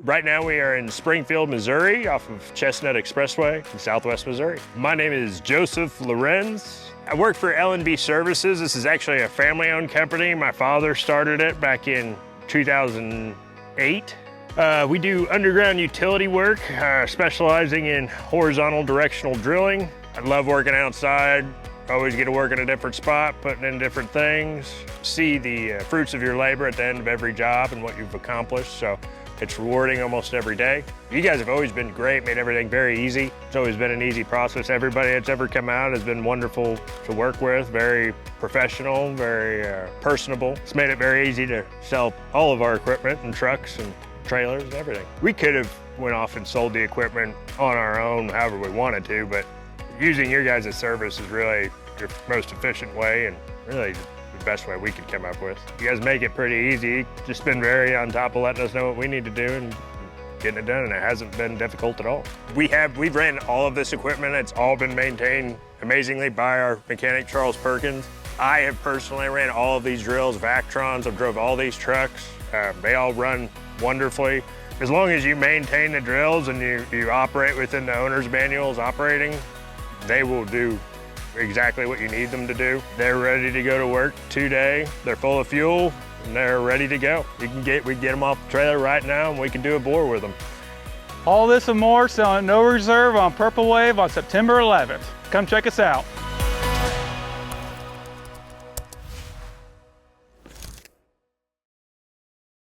Right now we are in Springfield, Missouri, off of Chestnut Expressway in Southwest Missouri. My name is Joseph Lorenz. I work for L&B Services. This is actually a family-owned company. My father started it back in 2008. We do underground utility work, specializing in horizontal directional drilling. I love working outside. Always get to work in a different spot, putting in different things. See the fruits of your labor at the end of every job and what you've accomplished. So it's rewarding almost every day. You guys have always been great, made everything very easy. It's always been an easy process. Everybody that's ever come out has been wonderful to work with, very professional, very personable. It's made it very easy to sell all of our equipment and trucks and trailers and everything. We could have went off and sold the equipment on our own however we wanted to, but using your guys' service is really your most efficient way and really the best way we could come up with. You guys make it pretty easy. Just been very on top of letting us know what we need to do and getting it done, and it hasn't been difficult at all. We've ran all of this equipment. It's all been maintained amazingly by our mechanic, Charles Perkins. I have personally ran all of these drills, Vactrons. I've drove all these trucks. They all run wonderfully. As long as you maintain the drills and you operate within the owner's manuals operating, they will do exactly what you need them to do. They're ready to go to work today. They're full of fuel and they're ready to go. We can get them off the trailer right now and we can do a bore with them. All this and more selling at no reserve on Purple Wave on September 11th. Come check us out.